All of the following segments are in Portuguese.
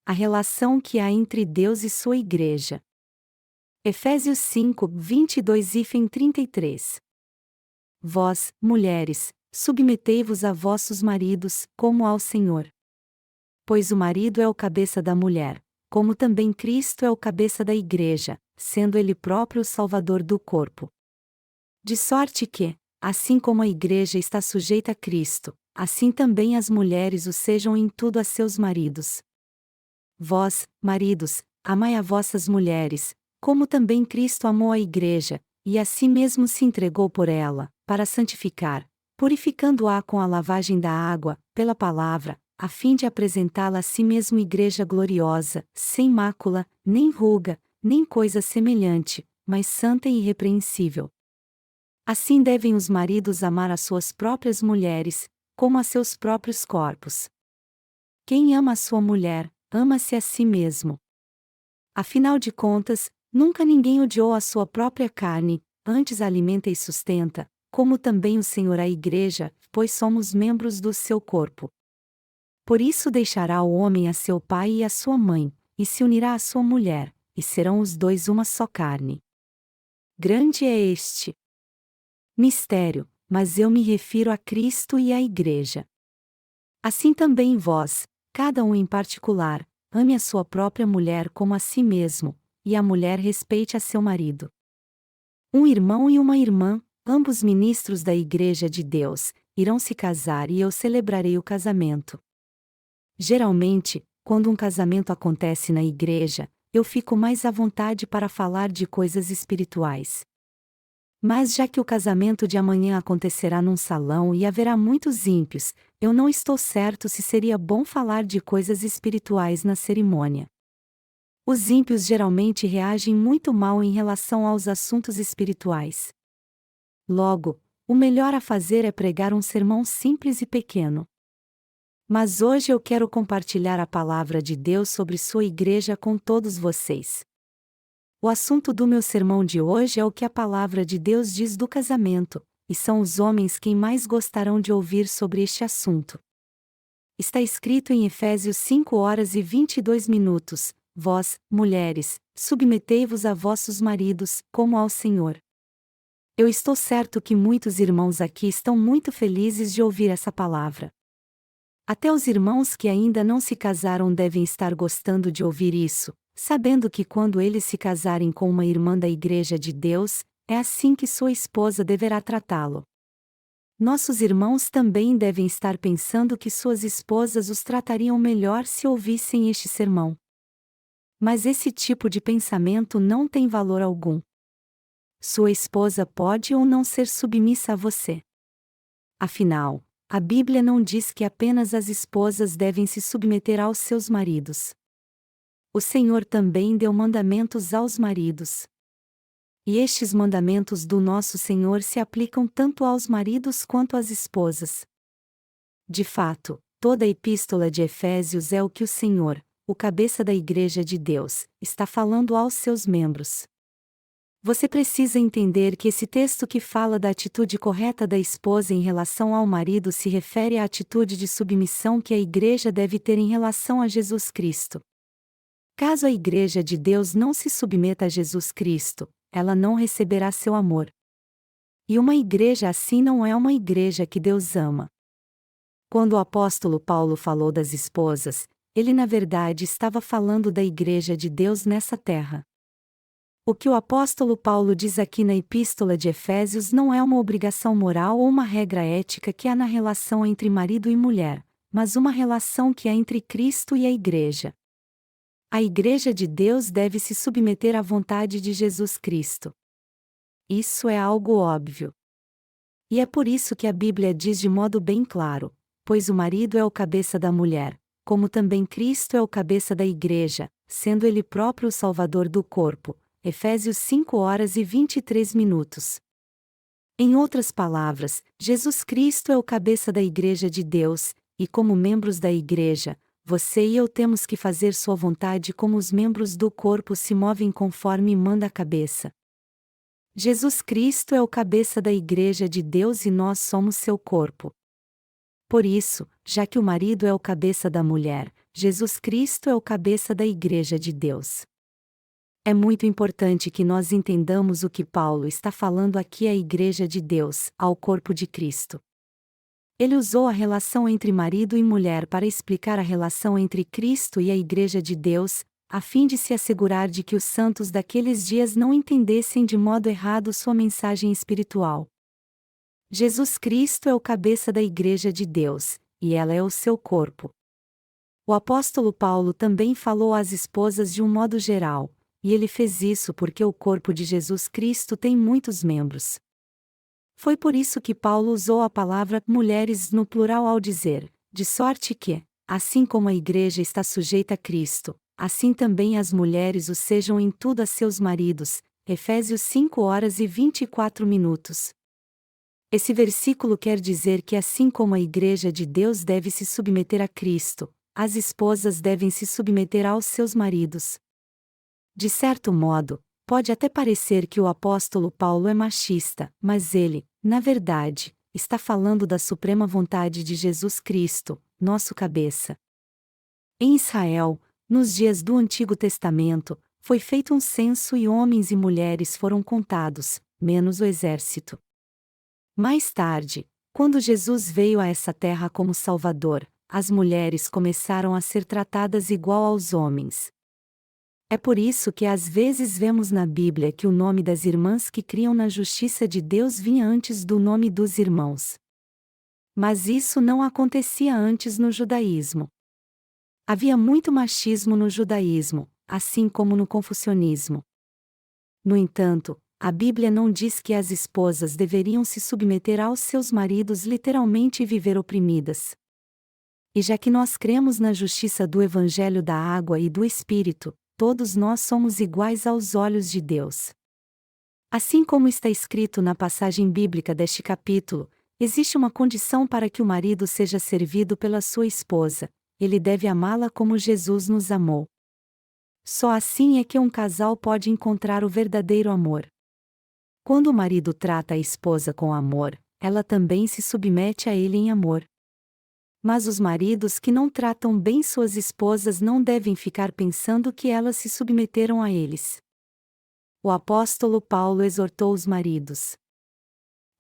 a relação que há entre Deus e sua Igreja. Efésios 5, 22-33. Vós, mulheres, submetei-vos a vossos maridos, como ao Senhor. Pois o marido é o cabeça da mulher, como também Cristo é o cabeça da Igreja, sendo ele próprio o Salvador do corpo. De sorte que, assim como a Igreja está sujeita a Cristo, assim também as mulheres o sejam em tudo a seus maridos. Vós, maridos, amai a vossas mulheres, como também Cristo amou a Igreja, e a si mesmo se entregou por ela, para santificar, purificando-a com a lavagem da água, pela palavra, a fim de apresentá-la a si mesmo Igreja gloriosa, sem mácula, nem ruga, nem coisa semelhante, mas santa e irrepreensível. Assim devem os maridos amar as suas próprias mulheres, como a seus próprios corpos. Quem ama a sua mulher, ama-se a si mesmo. Afinal de contas, nunca ninguém odiou a sua própria carne, antes a alimenta e sustenta, como também o Senhor a Igreja, pois somos membros do seu corpo. Por isso deixará o homem a seu pai e a sua mãe, e se unirá à sua mulher, e serão os dois uma só carne. Grande é este mistério, mas eu me refiro a Cristo e à Igreja. Assim também vós, cada um em particular, ame a sua própria mulher como a si mesmo, e a mulher respeite a seu marido. Um irmão e uma irmã, ambos ministros da Igreja de Deus, irão se casar e eu celebrarei o casamento. Geralmente, quando um casamento acontece na igreja, eu fico mais à vontade para falar de coisas espirituais. Mas já que o casamento de amanhã acontecerá num salão e haverá muitos ímpios, eu não estou certo se seria bom falar de coisas espirituais na cerimônia. Os ímpios geralmente reagem muito mal em relação aos assuntos espirituais. Logo, o melhor a fazer é pregar um sermão simples e pequeno. Mas hoje eu quero compartilhar a palavra de Deus sobre sua igreja com todos vocês. O assunto do meu sermão de hoje é o que a palavra de Deus diz do casamento, e são os homens quem mais gostarão de ouvir sobre este assunto. Está escrito em Efésios 5:22, vós, mulheres, submetei-vos a vossos maridos, como ao Senhor. Eu estou certo que muitos irmãos aqui estão muito felizes de ouvir essa palavra. Até os irmãos que ainda não se casaram devem estar gostando de ouvir isso, sabendo que quando eles se casarem com uma irmã da Igreja de Deus, é assim que sua esposa deverá tratá-lo. Nossos irmãos também devem estar pensando que suas esposas os tratariam melhor se ouvissem este sermão. Mas esse tipo de pensamento não tem valor algum. Sua esposa pode ou não ser submissa a você. Afinal, a Bíblia não diz que apenas as esposas devem se submeter aos seus maridos. O Senhor também deu mandamentos aos maridos. E estes mandamentos do nosso Senhor se aplicam tanto aos maridos quanto às esposas. De fato, toda a epístola de Efésios é o que o Senhor, o cabeça da Igreja de Deus, está falando aos seus membros. Você precisa entender que esse texto que fala da atitude correta da esposa em relação ao marido se refere à atitude de submissão que a Igreja deve ter em relação a Jesus Cristo. Caso a Igreja de Deus não se submeta a Jesus Cristo, ela não receberá seu amor. E uma igreja assim não é uma igreja que Deus ama. Quando o apóstolo Paulo falou das esposas, ele na verdade estava falando da Igreja de Deus nessa terra. O que o apóstolo Paulo diz aqui na Epístola de Efésios não é uma obrigação moral ou uma regra ética que há na relação entre marido e mulher, mas uma relação que há entre Cristo e a Igreja. A Igreja de Deus deve se submeter à vontade de Jesus Cristo. Isso é algo óbvio. E é por isso que a Bíblia diz de modo bem claro: pois o marido é o cabeça da mulher, como também Cristo é o cabeça da Igreja, sendo ele próprio o Salvador do corpo. Efésios 5:23. Em outras palavras, Jesus Cristo é o cabeça da Igreja de Deus, e como membros da Igreja, você e eu temos que fazer sua vontade como os membros do corpo se movem conforme manda a cabeça. Jesus Cristo é o cabeça da Igreja de Deus e nós somos seu corpo. Por isso, já que o marido é o cabeça da mulher, Jesus Cristo é o cabeça da Igreja de Deus. É muito importante que nós entendamos o que Paulo está falando aqui à Igreja de Deus, ao corpo de Cristo. Ele usou a relação entre marido e mulher para explicar a relação entre Cristo e a Igreja de Deus, a fim de se assegurar de que os santos daqueles dias não entendessem de modo errado sua mensagem espiritual. Jesus Cristo é o cabeça da Igreja de Deus, e ela é o seu corpo. O apóstolo Paulo também falou às esposas de um modo geral, e ele fez isso porque o corpo de Jesus Cristo tem muitos membros. Foi por isso que Paulo usou a palavra mulheres no plural ao dizer, de sorte que, assim como a igreja está sujeita a Cristo, assim também as mulheres o sejam em tudo a seus maridos. Efésios 5:24. Esse versículo quer dizer que assim como a igreja de Deus deve se submeter a Cristo, as esposas devem se submeter aos seus maridos. De certo modo, pode até parecer que o apóstolo Paulo é machista, mas ele, na verdade, está falando da suprema vontade de Jesus Cristo, nosso cabeça. Em Israel, nos dias do Antigo Testamento, foi feito um censo e homens e mulheres foram contados, menos o exército. Mais tarde, quando Jesus veio a essa terra como Salvador, as mulheres começaram a ser tratadas igual aos homens. É por isso que às vezes vemos na Bíblia que o nome das irmãs que criam na justiça de Deus vinha antes do nome dos irmãos. Mas isso não acontecia antes no judaísmo. Havia muito machismo no judaísmo, assim como no confucionismo. No entanto, a Bíblia não diz que as esposas deveriam se submeter aos seus maridos literalmente e viver oprimidas. E já que nós cremos na justiça do Evangelho da Água e do Espírito, todos nós somos iguais aos olhos de Deus. Assim como está escrito na passagem bíblica deste capítulo, existe uma condição para que o marido seja servido pela sua esposa: ele deve amá-la como Jesus nos amou. Só assim é que um casal pode encontrar o verdadeiro amor. Quando o marido trata a esposa com amor, ela também se submete a ele em amor. Mas os maridos que não tratam bem suas esposas não devem ficar pensando que elas se submeteram a eles. O apóstolo Paulo exortou os maridos.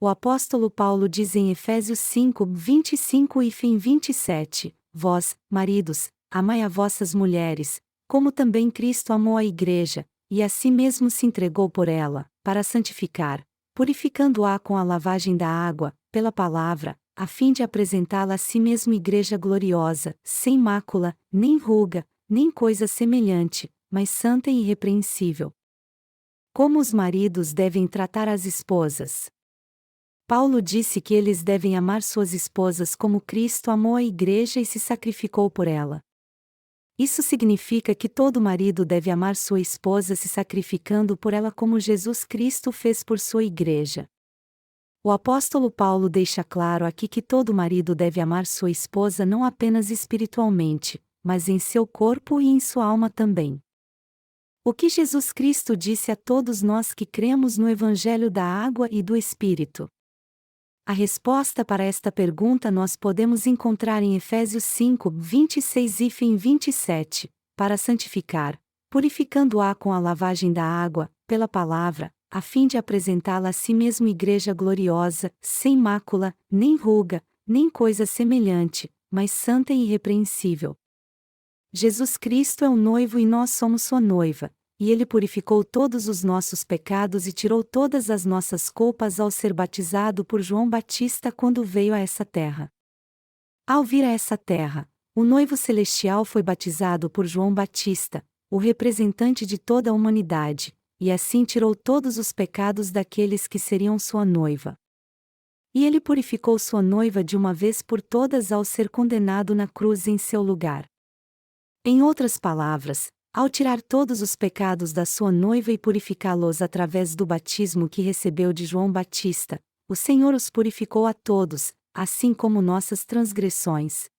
O apóstolo Paulo diz em Efésios 5:25 e 27, vós, maridos, amai a vossas mulheres, como também Cristo amou a igreja, e a si mesmo se entregou por ela, para santificar, purificando-a com a lavagem da água, pela palavra, a fim de apresentá-la a si mesmo igreja gloriosa, sem mácula, nem ruga, nem coisa semelhante, mas santa e irrepreensível. Como os maridos devem tratar as esposas? Paulo disse que eles devem amar suas esposas como Cristo amou a igreja e se sacrificou por ela. Isso significa que todo marido deve amar sua esposa se sacrificando por ela como Jesus Cristo fez por sua igreja. O apóstolo Paulo deixa claro aqui que todo marido deve amar sua esposa não apenas espiritualmente, mas em seu corpo e em sua alma também. O que Jesus Cristo disse a todos nós que cremos no Evangelho da Água e do Espírito? A resposta para esta pergunta nós podemos encontrar em Efésios 5:26 e 27, para santificar, purificando-a com a lavagem da água, pela palavra, a fim de apresentá-la a si mesmo igreja gloriosa, sem mácula, nem ruga, nem coisa semelhante, mas santa e irrepreensível. Jesus Cristo é o noivo e nós somos sua noiva, e ele purificou todos os nossos pecados e tirou todas as nossas culpas ao ser batizado por João Batista quando veio a essa terra. Ao vir a essa terra, o noivo celestial foi batizado por João Batista, o representante de toda a humanidade, e assim tirou todos os pecados daqueles que seriam sua noiva. E ele purificou sua noiva de uma vez por todas ao ser condenado na cruz em seu lugar. Em outras palavras, ao tirar todos os pecados da sua noiva e purificá-los através do batismo que recebeu de João Batista, o Senhor os purificou a todos, assim como nossas transgressões.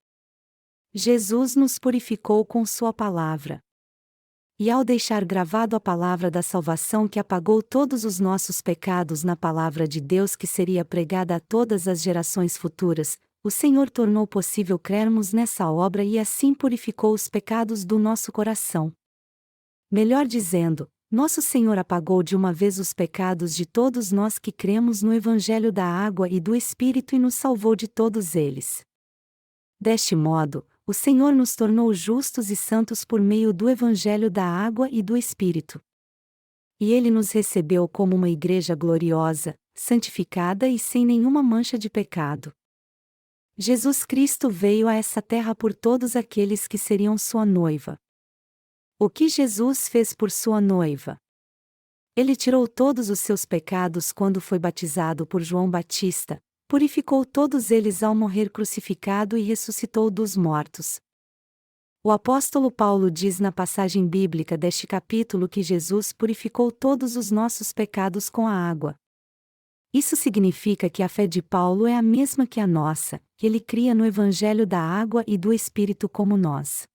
Jesus nos purificou com sua palavra. E ao deixar gravado a palavra da salvação que apagou todos os nossos pecados na palavra de Deus que seria pregada a todas as gerações futuras, o Senhor tornou possível crermos nessa obra e assim purificou os pecados do nosso coração. Melhor dizendo, nosso Senhor apagou de uma vez os pecados de todos nós que cremos no Evangelho da Água e do Espírito e nos salvou de todos eles. Deste modo, o Senhor nos tornou justos e santos por meio do Evangelho da Água e do Espírito. E Ele nos recebeu como uma igreja gloriosa, santificada e sem nenhuma mancha de pecado. Jesus Cristo veio a essa terra por todos aqueles que seriam sua noiva. O que Jesus fez por sua noiva? Ele tirou todos os seus pecados quando foi batizado por João Batista, purificou todos eles ao morrer crucificado e ressuscitou dos mortos. O apóstolo Paulo diz na passagem bíblica deste capítulo que Jesus purificou todos os nossos pecados com a água. Isso significa que a fé de Paulo é a mesma que a nossa, que ele cria no Evangelho da Água e do Espírito como nós.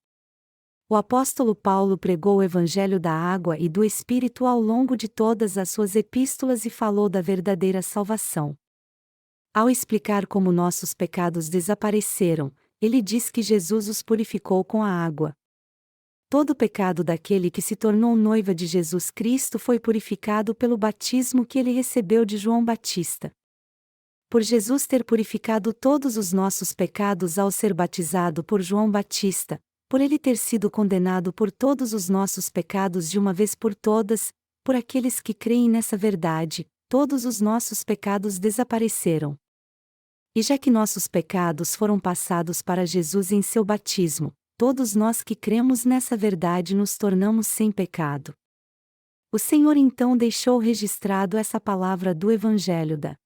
O apóstolo Paulo pregou o Evangelho da Água e do Espírito ao longo de todas as suas epístolas e falou da verdadeira salvação. Ao explicar como nossos pecados desapareceram, ele diz que Jesus os purificou com a água. Todo o pecado daquele que se tornou noiva de Jesus Cristo foi purificado pelo batismo que ele recebeu de João Batista. Por Jesus ter purificado todos os nossos pecados ao ser batizado por João Batista, por ele ter sido condenado por todos os nossos pecados de uma vez por todas, por aqueles que creem nessa verdade, todos os nossos pecados desapareceram. E já que nossos pecados foram passados para Jesus em seu batismo, todos nós que cremos nessa verdade nos tornamos sem pecado. O Senhor então deixou registrado essa palavra do Evangelho da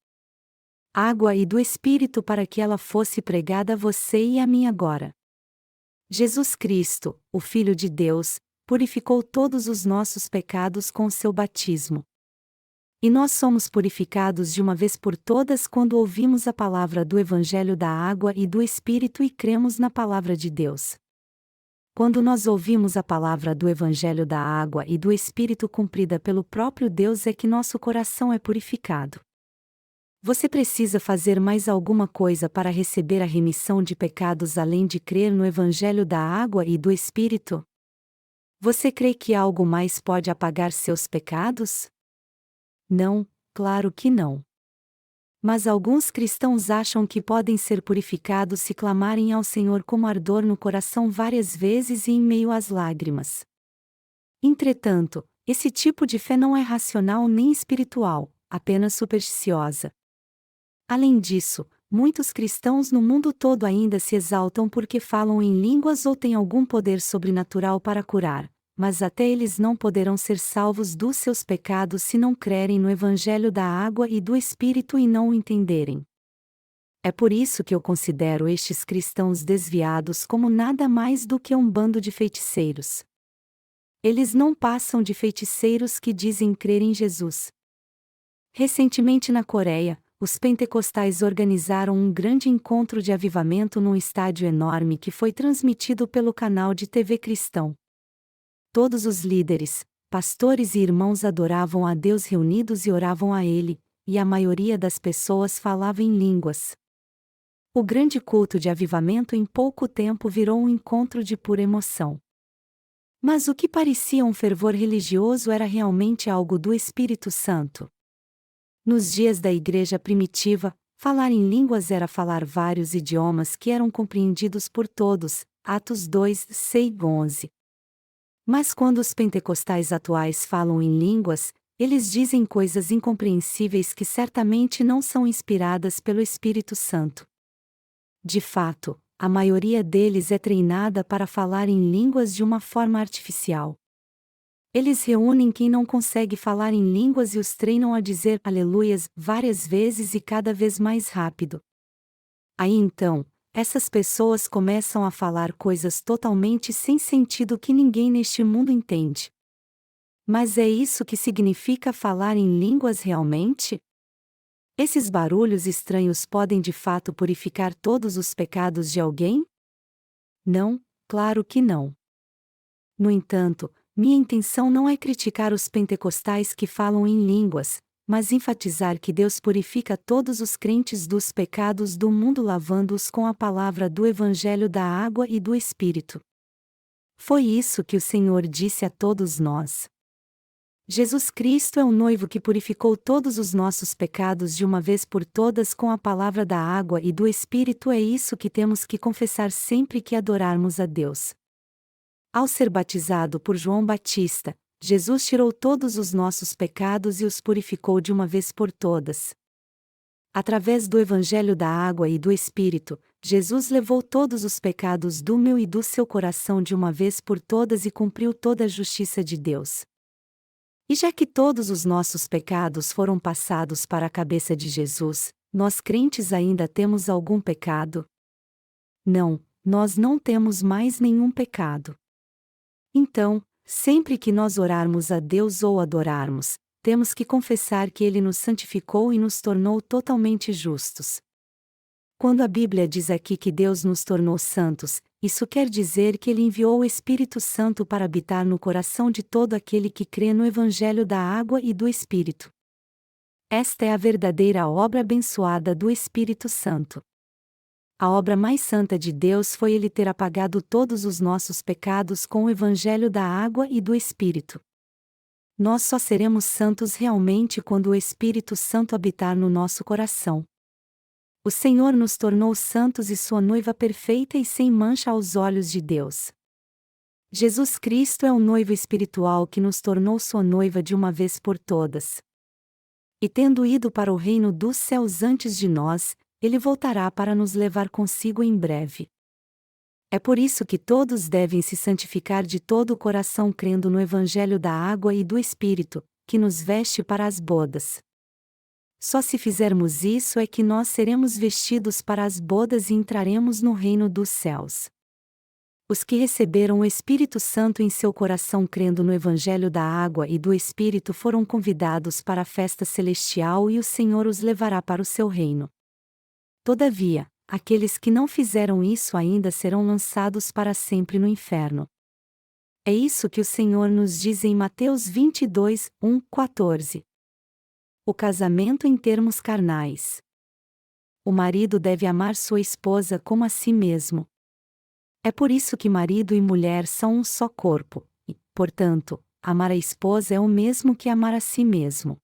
Água e do Espírito para que ela fosse pregada a você e a mim agora. Jesus Cristo, o Filho de Deus, purificou todos os nossos pecados com seu batismo. E nós somos purificados de uma vez por todas quando ouvimos a palavra do Evangelho da Água e do Espírito e cremos na palavra de Deus. Quando nós ouvimos a palavra do Evangelho da Água e do Espírito cumprida pelo próprio Deus é que nosso coração é purificado. Você precisa fazer mais alguma coisa para receber a remissão de pecados além de crer no Evangelho da Água e do Espírito? Você crê que algo mais pode apagar seus pecados? Não, claro que não. Mas alguns cristãos acham que podem ser purificados se clamarem ao Senhor com ardor no coração várias vezes e em meio às lágrimas. Entretanto, esse tipo de fé não é racional nem espiritual, apenas supersticiosa. Além disso, muitos cristãos no mundo todo ainda se exaltam porque falam em línguas ou têm algum poder sobrenatural para curar, mas até eles não poderão ser salvos dos seus pecados se não crerem no Evangelho da Água e do Espírito e não o entenderem. É por isso que eu considero estes cristãos desviados como nada mais do que um bando de feiticeiros. Eles não passam de feiticeiros que dizem crer em Jesus. Recentemente na Coreia, os pentecostais organizaram um grande encontro de avivamento num estádio enorme que foi transmitido pelo canal de TV cristão. Todos os líderes, pastores e irmãos adoravam a Deus reunidos e oravam a Ele, e a maioria das pessoas falava em línguas. O grande culto de avivamento em pouco tempo virou um encontro de pura emoção. Mas o que parecia um fervor religioso era realmente algo do Espírito Santo. Nos dias da igreja primitiva, falar em línguas era falar vários idiomas que eram compreendidos por todos, Atos 2, 6, 11. Mas quando os pentecostais atuais falam em línguas, eles dizem coisas incompreensíveis que certamente não são inspiradas pelo Espírito Santo. De fato, a maioria deles é treinada para falar em línguas de uma forma artificial. Eles reúnem quem não consegue falar em línguas e os treinam a dizer aleluias várias vezes e cada vez mais rápido. Aí então, essas pessoas começam a falar coisas totalmente sem sentido que ninguém neste mundo entende. Mas é isso que significa falar em línguas realmente? Esses barulhos estranhos podem de fato purificar todos os pecados de alguém? Não, claro que não. No entanto, minha intenção não é criticar os pentecostais que falam em línguas, mas enfatizar que Deus purifica todos os crentes dos pecados do mundo lavando-os com a palavra do Evangelho da água e do Espírito. Foi isso que o Senhor disse a todos nós. Jesus Cristo é o noivo que purificou todos os nossos pecados de uma vez por todas com a palavra da água e do Espírito. É isso que temos que confessar sempre que adorarmos a Deus. Ao ser batizado por João Batista, Jesus tirou todos os nossos pecados e os purificou de uma vez por todas. Através do Evangelho da água e do Espírito, Jesus levou todos os pecados do meu e do seu coração de uma vez por todas e cumpriu toda a justiça de Deus. E já que todos os nossos pecados foram passados para a cabeça de Jesus, nós crentes ainda temos algum pecado? Não, nós não temos mais nenhum pecado. Então, sempre que nós orarmos a Deus ou adorarmos, temos que confessar que Ele nos santificou e nos tornou totalmente justos. Quando a Bíblia diz aqui que Deus nos tornou santos, isso quer dizer que Ele enviou o Espírito Santo para habitar no coração de todo aquele que crê no Evangelho da água e do Espírito. Esta é a verdadeira obra abençoada do Espírito Santo. A obra mais santa de Deus foi Ele ter apagado todos os nossos pecados com o Evangelho da água e do Espírito. Nós só seremos santos realmente quando o Espírito Santo habitar no nosso coração. O Senhor nos tornou santos e sua noiva perfeita e sem mancha aos olhos de Deus. Jesus Cristo é o noivo espiritual que nos tornou sua noiva de uma vez por todas. E tendo ido para o reino dos céus antes de nós, Ele voltará para nos levar consigo em breve. É por isso que todos devem se santificar de todo o coração crendo no Evangelho da água e do Espírito, que nos veste para as bodas. Só se fizermos isso é que nós seremos vestidos para as bodas e entraremos no reino dos céus. Os que receberam o Espírito Santo em seu coração crendo no Evangelho da água e do Espírito foram convidados para a festa celestial e o Senhor os levará para o seu reino. Todavia, aqueles que não fizeram isso ainda serão lançados para sempre no inferno. É isso que o Senhor nos diz em Mateus 22, 14. O casamento em termos carnais. O marido deve amar sua esposa como a si mesmo. É por isso que marido e mulher são um só corpo, e, portanto, amar a esposa é o mesmo que amar a si mesmo.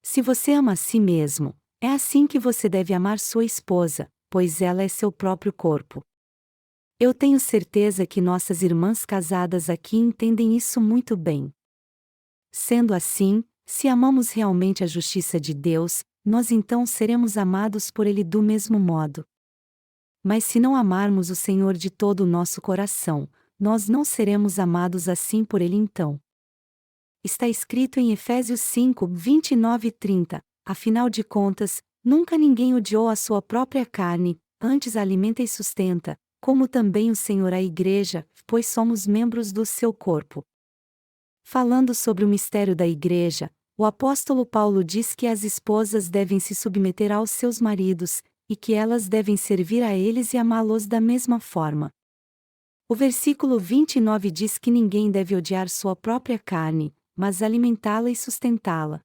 Se você ama a si mesmo, é assim que você deve amar sua esposa, pois ela é seu próprio corpo. Eu tenho certeza que nossas irmãs casadas aqui entendem isso muito bem. Sendo assim, se amamos realmente a justiça de Deus, nós então seremos amados por Ele do mesmo modo. Mas se não amarmos o Senhor de todo o nosso coração, nós não seremos amados assim por Ele então. Está escrito em Efésios 5, 29 e 30, afinal de contas, nunca ninguém odiou a sua própria carne, antes a alimenta e sustenta, como também o Senhor a Igreja, pois somos membros do seu corpo. Falando sobre o mistério da Igreja, o apóstolo Paulo diz que as esposas devem se submeter aos seus maridos, e que elas devem servir a eles e amá-los da mesma forma. O versículo 29 diz que ninguém deve odiar sua própria carne, mas alimentá-la e sustentá-la.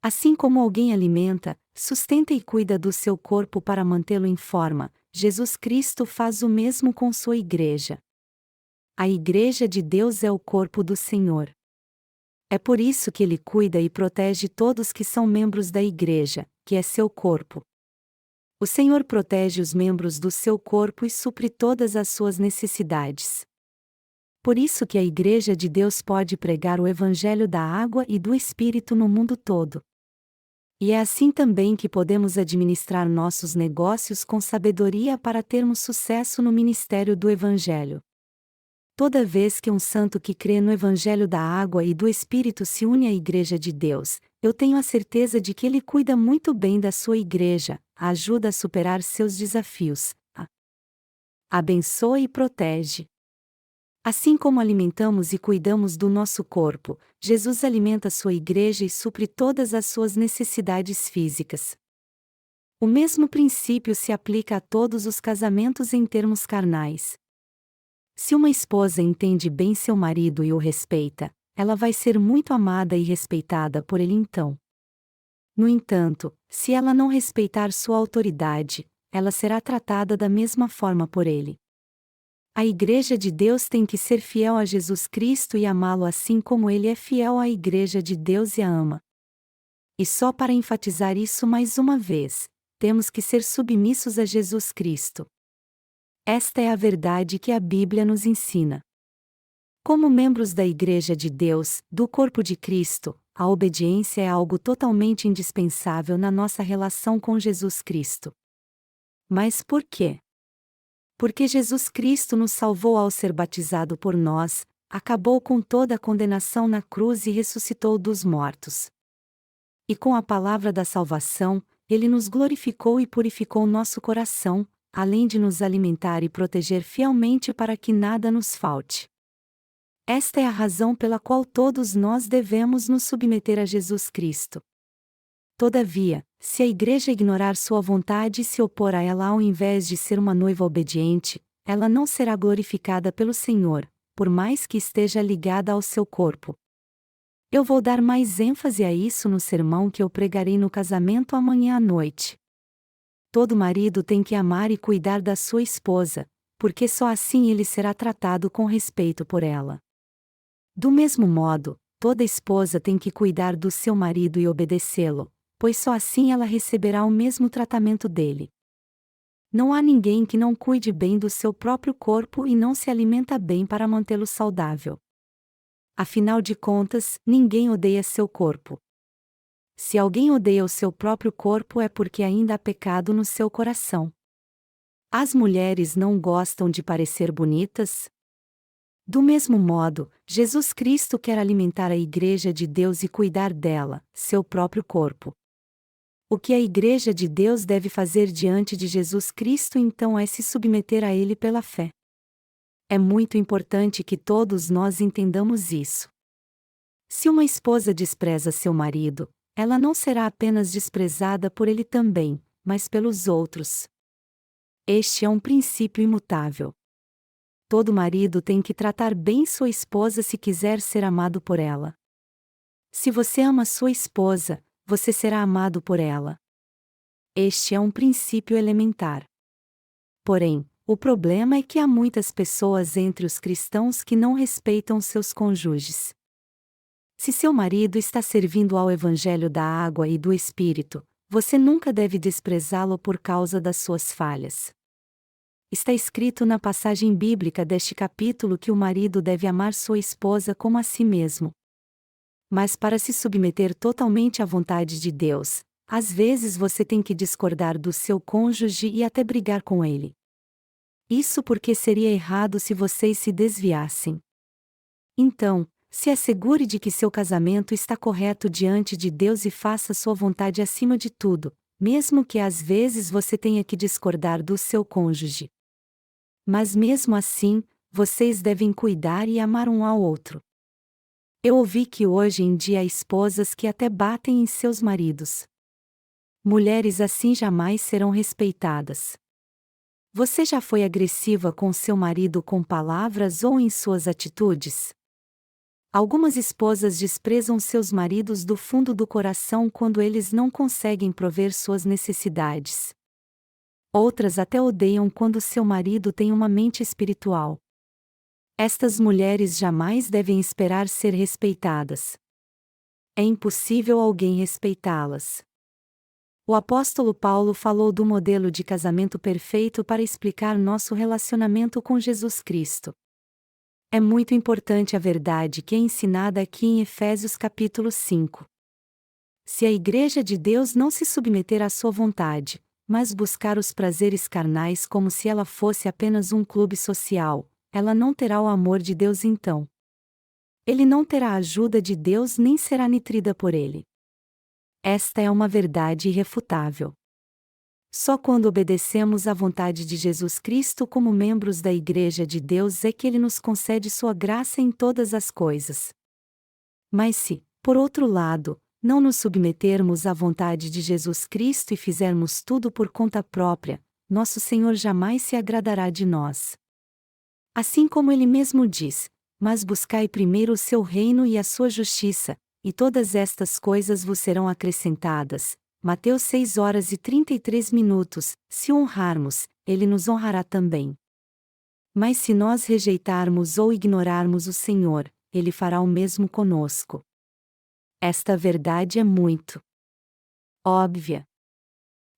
Assim como alguém alimenta, sustenta e cuida do seu corpo para mantê-lo em forma, Jesus Cristo faz o mesmo com sua Igreja. A Igreja de Deus é o corpo do Senhor. É por isso que Ele cuida e protege todos que são membros da Igreja, que é seu corpo. O Senhor protege os membros do seu corpo e supre todas as suas necessidades. Por isso que a Igreja de Deus pode pregar o Evangelho da água e do Espírito no mundo todo. E é assim também que podemos administrar nossos negócios com sabedoria para termos sucesso no ministério do Evangelho. Toda vez que um santo que crê no Evangelho da água e do Espírito se une à Igreja de Deus, eu tenho a certeza de que ele cuida muito bem da sua Igreja, a ajuda a superar seus desafios, a abençoa e protege. Assim como alimentamos e cuidamos do nosso corpo, Jesus alimenta sua Igreja e supre todas as suas necessidades físicas. O mesmo princípio se aplica a todos os casamentos em termos carnais. Se uma esposa entende bem seu marido e o respeita, ela vai ser muito amada e respeitada por ele então. No entanto, se ela não respeitar sua autoridade, ela será tratada da mesma forma por ele. A Igreja de Deus tem que ser fiel a Jesus Cristo e amá-lo assim como ele é fiel à Igreja de Deus e a ama. E só para enfatizar isso mais uma vez, temos que ser submissos a Jesus Cristo. Esta é a verdade que a Bíblia nos ensina. Como membros da Igreja de Deus, do corpo de Cristo, a obediência é algo totalmente indispensável na nossa relação com Jesus Cristo. Mas por quê? Porque Jesus Cristo nos salvou ao ser batizado por nós, acabou com toda a condenação na cruz e ressuscitou dos mortos. E com a palavra da salvação, Ele nos glorificou e purificou nosso coração, além de nos alimentar e proteger fielmente para que nada nos falte. Esta é a razão pela qual todos nós devemos nos submeter a Jesus Cristo. Todavia, se a Igreja ignorar sua vontade e se opor a ela ao invés de ser uma noiva obediente, ela não será glorificada pelo Senhor, por mais que esteja ligada ao seu corpo. Eu vou dar mais ênfase a isso no sermão que eu pregarei no casamento amanhã à noite. Todo marido tem que amar e cuidar da sua esposa, porque só assim ele será tratado com respeito por ela. Do mesmo modo, toda esposa tem que cuidar do seu marido e obedecê-lo, pois só assim ela receberá o mesmo tratamento dele. Não há ninguém que não cuide bem do seu próprio corpo e não se alimenta bem para mantê-lo saudável. Afinal de contas, ninguém odeia seu corpo. Se alguém odeia o seu próprio corpo é porque ainda há pecado no seu coração. As mulheres não gostam de parecer bonitas? Do mesmo modo, Jesus Cristo quer alimentar a Igreja de Deus e cuidar dela, seu próprio corpo. O que a Igreja de Deus deve fazer diante de Jesus Cristo então é se submeter a Ele pela fé. É muito importante que todos nós entendamos isso. Se uma esposa despreza seu marido, ela não será apenas desprezada por ele também, mas pelos outros. Este é um princípio imutável. Todo marido tem que tratar bem sua esposa se quiser ser amado por ela. Se você ama sua esposa, você será amado por ela. Este é um princípio elementar. Porém, o problema é que há muitas pessoas entre os cristãos que não respeitam seus cônjuges. Se seu marido está servindo ao Evangelho da água e do Espírito, você nunca deve desprezá-lo por causa das suas falhas. Está escrito na passagem bíblica deste capítulo que o marido deve amar sua esposa como a si mesmo. Mas para se submeter totalmente à vontade de Deus, às vezes você tem que discordar do seu cônjuge e até brigar com ele. Isso porque seria errado se vocês se desviassem. Então, se assegure de que seu casamento está correto diante de Deus e faça sua vontade acima de tudo, mesmo que às vezes você tenha que discordar do seu cônjuge. Mas mesmo assim, vocês devem cuidar e amar um ao outro. Eu ouvi que hoje em dia há esposas que até batem em seus maridos. Mulheres assim jamais serão respeitadas. Você já foi agressiva com seu marido com palavras ou em suas atitudes? Algumas esposas desprezam seus maridos do fundo do coração quando eles não conseguem prover suas necessidades. Outras até odeiam quando seu marido tem uma mente espiritual. Estas mulheres jamais devem esperar ser respeitadas. É impossível alguém respeitá-las. O apóstolo Paulo falou do modelo de casamento perfeito para explicar nosso relacionamento com Jesus Cristo. É muito importante a verdade que é ensinada aqui em Efésios capítulo 5. Se a Igreja de Deus não se submeter à sua vontade, mas buscar os prazeres carnais como se ela fosse apenas um clube social, ela não terá o amor de Deus então. Ele não terá a ajuda de Deus nem será nutrida por ele. Esta é uma verdade irrefutável. Só quando obedecemos à vontade de Jesus Cristo como membros da Igreja de Deus é que Ele nos concede sua graça em todas as coisas. Mas se, por outro lado, não nos submetermos à vontade de Jesus Cristo e fizermos tudo por conta própria, nosso Senhor jamais se agradará de nós. Assim como Ele mesmo diz: mas buscai primeiro o seu reino e a sua justiça, e todas estas coisas vos serão acrescentadas. Mateus 6 horas e 33 minutos. Se o honrarmos, ele nos honrará também. Mas se nós rejeitarmos ou ignorarmos o Senhor, ele fará o mesmo conosco. Esta verdade é muito óbvia.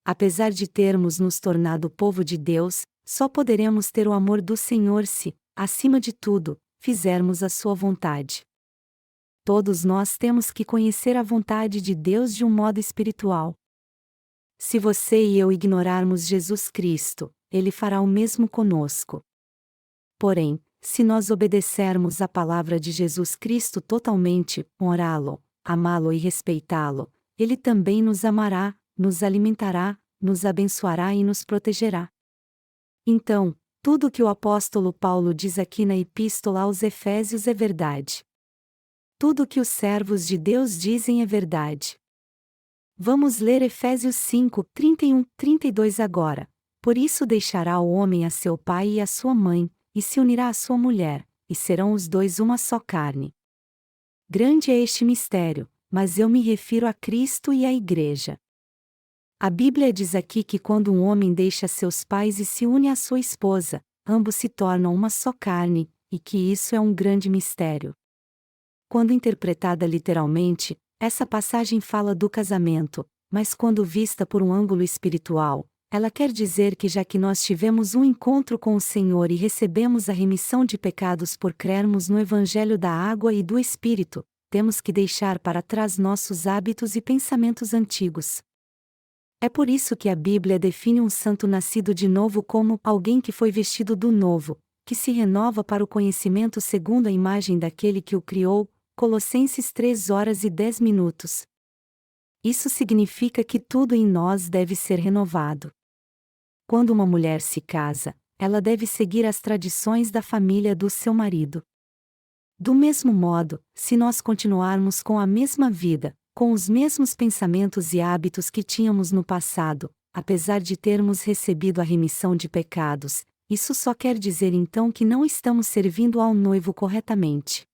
Apesar de termos nos tornado povo de Deus, só poderemos ter o amor do Senhor se, acima de tudo, fizermos a sua vontade. Todos nós temos que conhecer a vontade de Deus de um modo espiritual. Se você e eu ignorarmos Jesus Cristo, ele fará o mesmo conosco. Porém, se nós obedecermos à palavra de Jesus Cristo totalmente, honrá-lo, amá-lo e respeitá-lo, ele também nos amará, nos alimentará, nos abençoará e nos protegerá. Então, tudo o que o apóstolo Paulo diz aqui na Epístola aos Efésios é verdade. Tudo o que os servos de Deus dizem é verdade. Vamos ler Efésios 5, 31-32 agora. Por isso deixará o homem a seu pai e a sua mãe, e se unirá à sua mulher, e serão os dois uma só carne. Grande é este mistério, mas eu me refiro a Cristo e à Igreja. A Bíblia diz aqui que quando um homem deixa seus pais e se une à sua esposa, ambos se tornam uma só carne, e que isso é um grande mistério. Quando interpretada literalmente, essa passagem fala do casamento, mas quando vista por um ângulo espiritual, ela quer dizer que já que nós tivemos um encontro com o Senhor e recebemos a remissão de pecados por crermos no Evangelho da Água e do Espírito, temos que deixar para trás nossos hábitos e pensamentos antigos. É por isso que a Bíblia define um santo nascido de novo como alguém que foi vestido do novo, que se renova para o conhecimento segundo a imagem daquele que o criou. Colossenses 3 horas e 10 minutos. Isso significa que tudo em nós deve ser renovado. Quando uma mulher se casa, ela deve seguir as tradições da família do seu marido. Do mesmo modo, se nós continuarmos com a mesma vida, com os mesmos pensamentos e hábitos que tínhamos no passado, apesar de termos recebido a remissão de pecados, isso só quer dizer então que não estamos servindo ao noivo corretamente.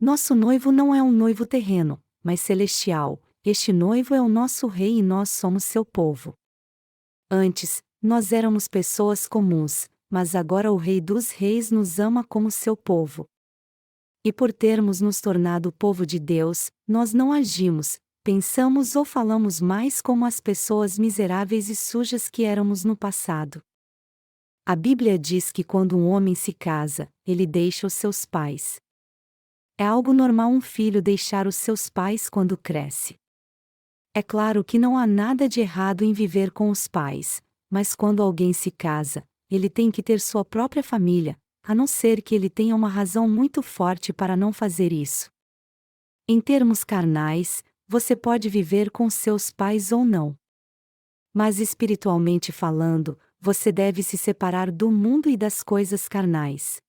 Nosso noivo não é um noivo terreno, mas celestial. Este noivo é o nosso rei e nós somos seu povo. Antes, nós éramos pessoas comuns, mas agora o Rei dos Reis nos ama como seu povo. E por termos nos tornado povo de Deus, nós não agimos, pensamos ou falamos mais como as pessoas miseráveis e sujas que éramos no passado. A Bíblia diz que quando um homem se casa, ele deixa os seus pais. É algo normal um filho deixar os seus pais quando cresce. É claro que não há nada de errado em viver com os pais, mas quando alguém se casa, ele tem que ter sua própria família, a não ser que ele tenha uma razão muito forte para não fazer isso. Em termos carnais, você pode viver com seus pais ou não. Mas espiritualmente falando, você deve se separar do mundo e das coisas carnais.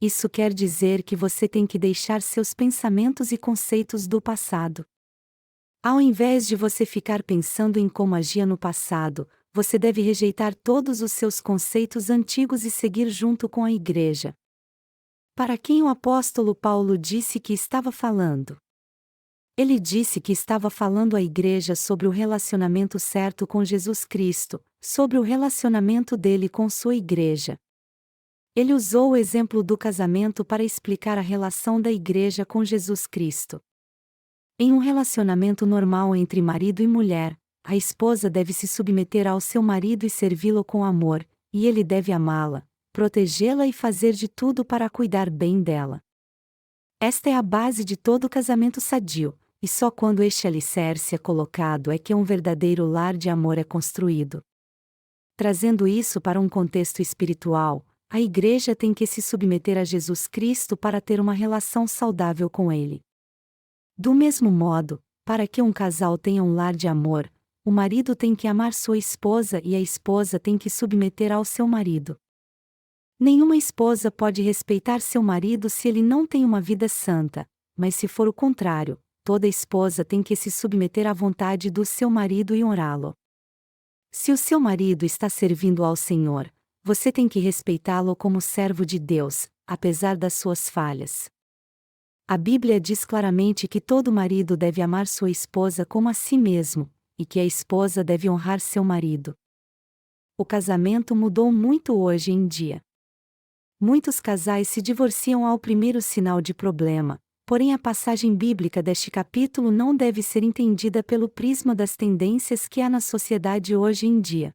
Isso quer dizer que você tem que deixar seus pensamentos e conceitos do passado. Ao invés de você ficar pensando em como agia no passado, você deve rejeitar todos os seus conceitos antigos e seguir junto com a Igreja. Para quem o apóstolo Paulo disse que estava falando? Ele disse que estava falando à Igreja sobre o relacionamento certo com Jesus Cristo, sobre o relacionamento dele com sua Igreja. Ele usou o exemplo do casamento para explicar a relação da Igreja com Jesus Cristo. Em um relacionamento normal entre marido e mulher, a esposa deve se submeter ao seu marido e servi-lo com amor, e ele deve amá-la, protegê-la e fazer de tudo para cuidar bem dela. Esta é a base de todo casamento sadio, e só quando este alicerce é colocado é que um verdadeiro lar de amor é construído. Trazendo isso para um contexto espiritual, a Igreja tem que se submeter a Jesus Cristo para ter uma relação saudável com Ele. Do mesmo modo, para que um casal tenha um lar de amor, o marido tem que amar sua esposa e a esposa tem que submeter ao seu marido. Nenhuma esposa pode respeitar seu marido se ele não tem uma vida santa, mas se for o contrário, toda esposa tem que se submeter à vontade do seu marido e honrá-lo. Se o seu marido está servindo ao Senhor, você tem que respeitá-lo como servo de Deus, apesar das suas falhas. A Bíblia diz claramente que todo marido deve amar sua esposa como a si mesmo, e que a esposa deve honrar seu marido. O casamento mudou muito hoje em dia. Muitos casais se divorciam ao primeiro sinal de problema, porém a passagem bíblica deste capítulo não deve ser entendida pelo prisma das tendências que há na sociedade hoje em dia.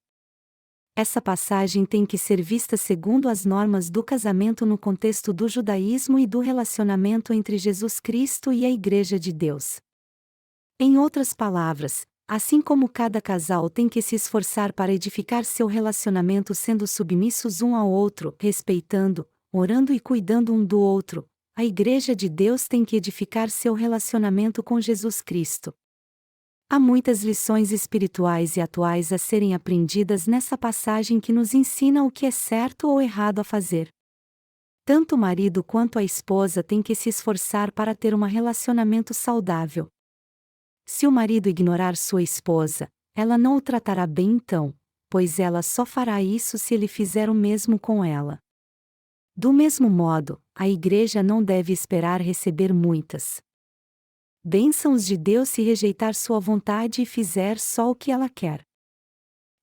Essa passagem tem que ser vista segundo as normas do casamento no contexto do judaísmo e do relacionamento entre Jesus Cristo e a Igreja de Deus. Em outras palavras, assim como cada casal tem que se esforçar para edificar seu relacionamento sendo submissos um ao outro, respeitando, orando e cuidando um do outro, a Igreja de Deus tem que edificar seu relacionamento com Jesus Cristo. Há muitas lições espirituais e atuais a serem aprendidas nessa passagem que nos ensina o que é certo ou errado a fazer. Tanto o marido quanto a esposa têm que se esforçar para ter um relacionamento saudável. Se o marido ignorar sua esposa, ela não o tratará bem então, pois ela só fará isso se ele fizer o mesmo com ela. Do mesmo modo, a igreja não deve esperar receber muitas bênçãos de Deus se rejeitar sua vontade e fizer só o que ela quer.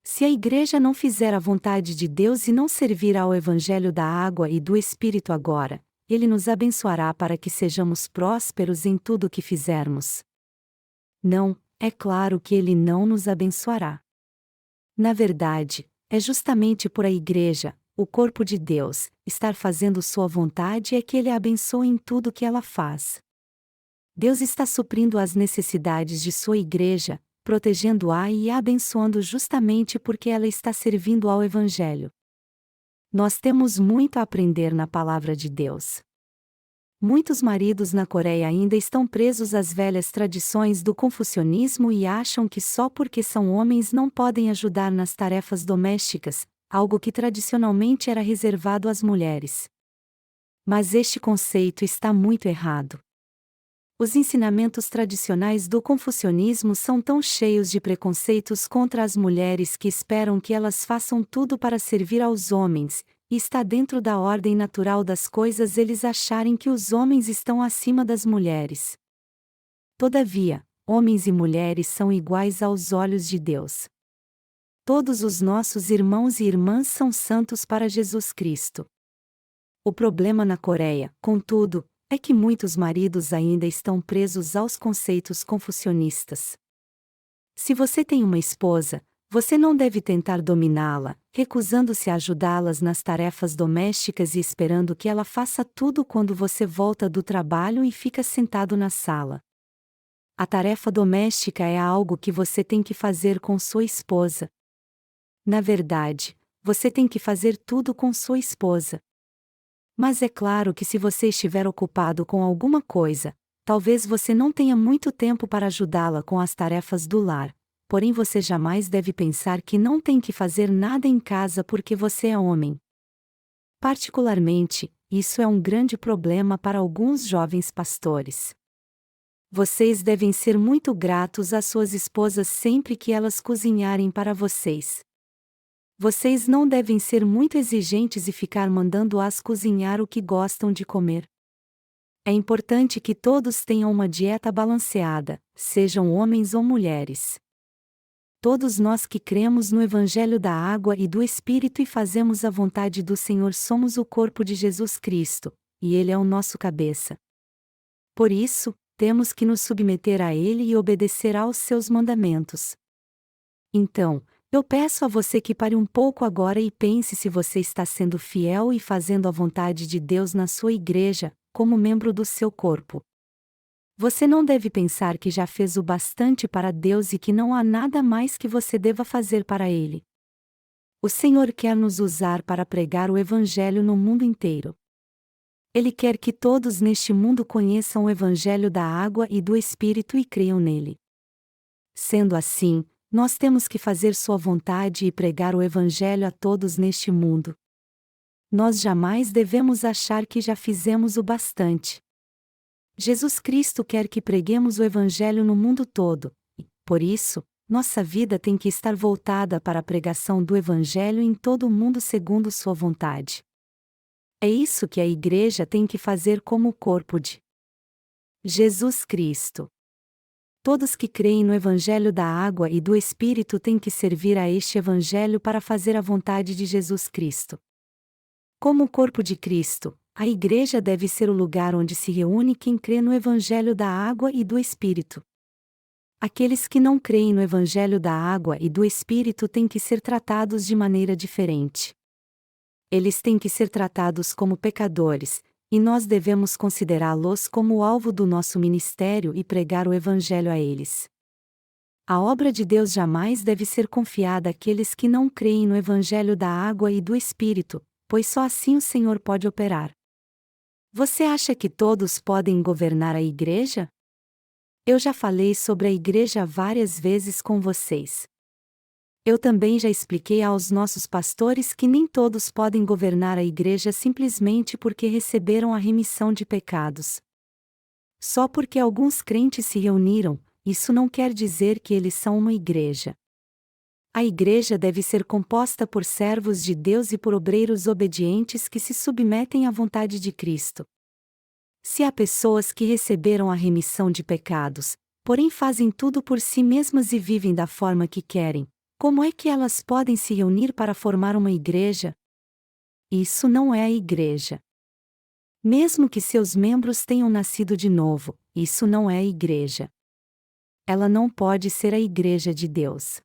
Se a igreja não fizer a vontade de Deus e não servir ao Evangelho da água e do Espírito agora, Ele nos abençoará para que sejamos prósperos em tudo o que fizermos. Não, é claro que Ele não nos abençoará. Na verdade, é justamente por a igreja, o corpo de Deus, estar fazendo sua vontade é que Ele a abençoa em tudo o que ela faz. Deus está suprindo as necessidades de sua igreja, protegendo-a e a abençoando justamente porque ela está servindo ao Evangelho. Nós temos muito a aprender na palavra de Deus. Muitos maridos na Coreia ainda estão presos às velhas tradições do confucionismo e acham que só porque são homens não podem ajudar nas tarefas domésticas, algo que tradicionalmente era reservado às mulheres. Mas este conceito está muito errado. Os ensinamentos tradicionais do confucionismo são tão cheios de preconceitos contra as mulheres que esperam que elas façam tudo para servir aos homens, e está dentro da ordem natural das coisas eles acharem que os homens estão acima das mulheres. Todavia, homens e mulheres são iguais aos olhos de Deus. Todos os nossos irmãos e irmãs são santos para Jesus Cristo. O problema na Coreia, contudo, é que muitos maridos ainda estão presos aos conceitos confucionistas. Se você tem uma esposa, você não deve tentar dominá-la, recusando-se a ajudá-las nas tarefas domésticas e esperando que ela faça tudo quando você volta do trabalho e fica sentado na sala. A tarefa doméstica é algo que você tem que fazer com sua esposa. Na verdade, você tem que fazer tudo com sua esposa. Mas é claro que se você estiver ocupado com alguma coisa, talvez você não tenha muito tempo para ajudá-la com as tarefas do lar, porém você jamais deve pensar que não tem que fazer nada em casa porque você é homem. Particularmente, isso é um grande problema para alguns jovens pastores. Vocês devem ser muito gratos às suas esposas sempre que elas cozinharem para vocês. Vocês não devem ser muito exigentes e ficar mandando-as cozinhar o que gostam de comer. É importante que todos tenham uma dieta balanceada, sejam homens ou mulheres. Todos nós que cremos no Evangelho da água e do Espírito e fazemos a vontade do Senhor somos o corpo de Jesus Cristo, e Ele é o nosso cabeça. Por isso, temos que nos submeter a Ele e obedecer aos seus mandamentos. Então, eu peço a você que pare um pouco agora e pense se você está sendo fiel e fazendo a vontade de Deus na sua igreja, como membro do seu corpo. Você não deve pensar que já fez o bastante para Deus e que não há nada mais que você deva fazer para Ele. O Senhor quer nos usar para pregar o Evangelho no mundo inteiro. Ele quer que todos neste mundo conheçam o Evangelho da água e do Espírito e creiam nele. Sendo assim, nós temos que fazer sua vontade e pregar o Evangelho a todos neste mundo. Nós jamais devemos achar que já fizemos o bastante. Jesus Cristo quer que preguemos o Evangelho no mundo todo, e, por isso, nossa vida tem que estar voltada para a pregação do Evangelho em todo o mundo segundo sua vontade. É isso que a igreja tem que fazer como o corpo de Jesus Cristo. Todos que creem no Evangelho da Água e do Espírito têm que servir a este Evangelho para fazer a vontade de Jesus Cristo. Como o corpo de Cristo, a Igreja deve ser o lugar onde se reúne quem crê no Evangelho da Água e do Espírito. Aqueles que não creem no Evangelho da Água e do Espírito têm que ser tratados de maneira diferente. Eles têm que ser tratados como pecadores, e nós devemos considerá-los como o alvo do nosso ministério e pregar o Evangelho a eles. A obra de Deus jamais deve ser confiada àqueles que não creem no Evangelho da Água e do Espírito, pois só assim o Senhor pode operar. Você acha que todos podem governar a Igreja? Eu já falei sobre a Igreja várias vezes com vocês. Eu também já expliquei aos nossos pastores que nem todos podem governar a Igreja simplesmente porque receberam a remissão de pecados. Só porque alguns crentes se reuniram, isso não quer dizer que eles são uma igreja. A Igreja deve ser composta por servos de Deus e por obreiros obedientes que se submetem à vontade de Cristo. Se há pessoas que receberam a remissão de pecados, porém fazem tudo por si mesmas e vivem da forma que querem, como é que elas podem se reunir para formar uma igreja? Isso não é a igreja. Mesmo que seus membros tenham nascido de novo, isso não é a igreja. Ela não pode ser a igreja de Deus.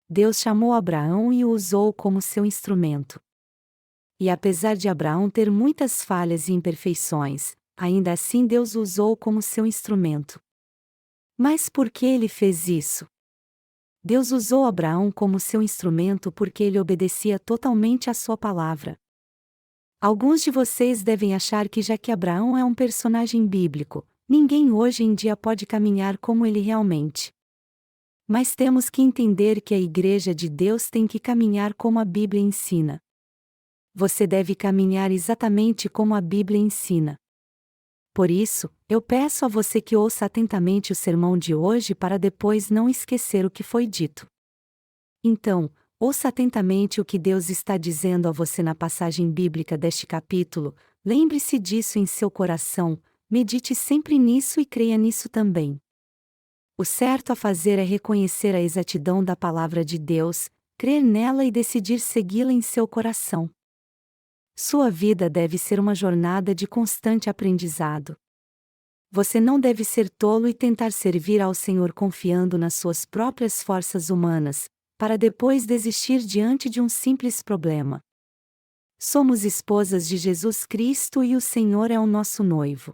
Deus chamou Abraão e o usou como seu instrumento. E apesar de Abraão ter muitas falhas e imperfeições, ainda assim Deus o usou como seu instrumento. Mas por que ele fez isso? Deus usou Abraão como seu instrumento porque ele obedecia totalmente à sua palavra. Alguns de vocês devem achar que já que Abraão é um personagem bíblico, ninguém hoje em dia pode caminhar como ele realmente. Mas temos que entender que a Igreja de Deus tem que caminhar como a Bíblia ensina. Você deve caminhar exatamente como a Bíblia ensina. Por isso, eu peço a você que ouça atentamente o sermão de hoje para depois não esquecer o que foi dito. Então, ouça atentamente o que Deus está dizendo a você na passagem bíblica deste capítulo, lembre-se disso em seu coração, medite sempre nisso e creia nisso também. O certo a fazer é reconhecer a exatidão da palavra de Deus, crer nela e decidir segui-la em seu coração. Sua vida deve ser uma jornada de constante aprendizado. Você não deve ser tolo e tentar servir ao Senhor confiando nas suas próprias forças humanas, para depois desistir diante de um simples problema. Somos esposas de Jesus Cristo e o Senhor é o nosso noivo.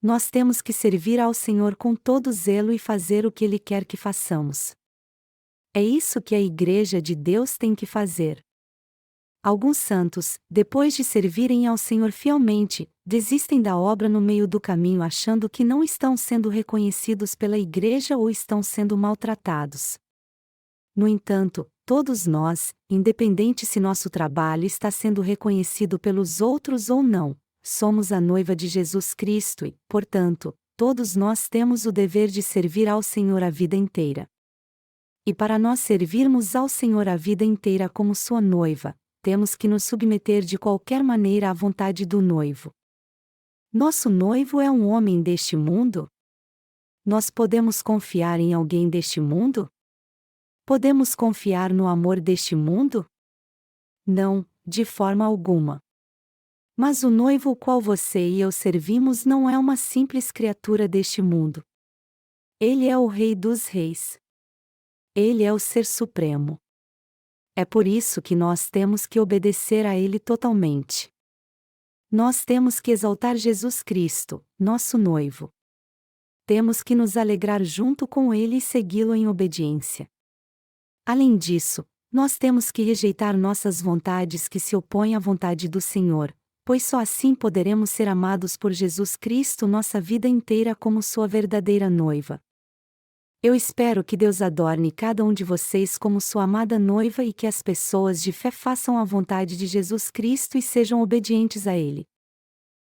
Nós temos que servir ao Senhor com todo zelo e fazer o que Ele quer que façamos. É isso que a Igreja de Deus tem que fazer. Alguns santos, depois de servirem ao Senhor fielmente, desistem da obra no meio do caminho achando que não estão sendo reconhecidos pela Igreja ou estão sendo maltratados. No entanto, todos nós, independente se nosso trabalho está sendo reconhecido pelos outros ou não, somos a noiva de Jesus Cristo e, portanto, todos nós temos o dever de servir ao Senhor a vida inteira. E para nós servirmos ao Senhor a vida inteira como sua noiva, temos que nos submeter de qualquer maneira à vontade do noivo. Nosso noivo é um homem deste mundo? Nós podemos confiar em alguém deste mundo? Podemos confiar no amor deste mundo? Não, de forma alguma. Mas o noivo o qual você e eu servimos não é uma simples criatura deste mundo. Ele é o Rei dos Reis. Ele é o Ser Supremo. É por isso que nós temos que obedecer a Ele totalmente. Nós temos que exaltar Jesus Cristo, nosso noivo. Temos que nos alegrar junto com Ele e segui-lo em obediência. Além disso, nós temos que rejeitar nossas vontades que se opõem à vontade do Senhor, pois só assim poderemos ser amados por Jesus Cristo nossa vida inteira como sua verdadeira noiva. Eu espero que Deus adorne cada um de vocês como sua amada noiva e que as pessoas de fé façam a vontade de Jesus Cristo e sejam obedientes a Ele.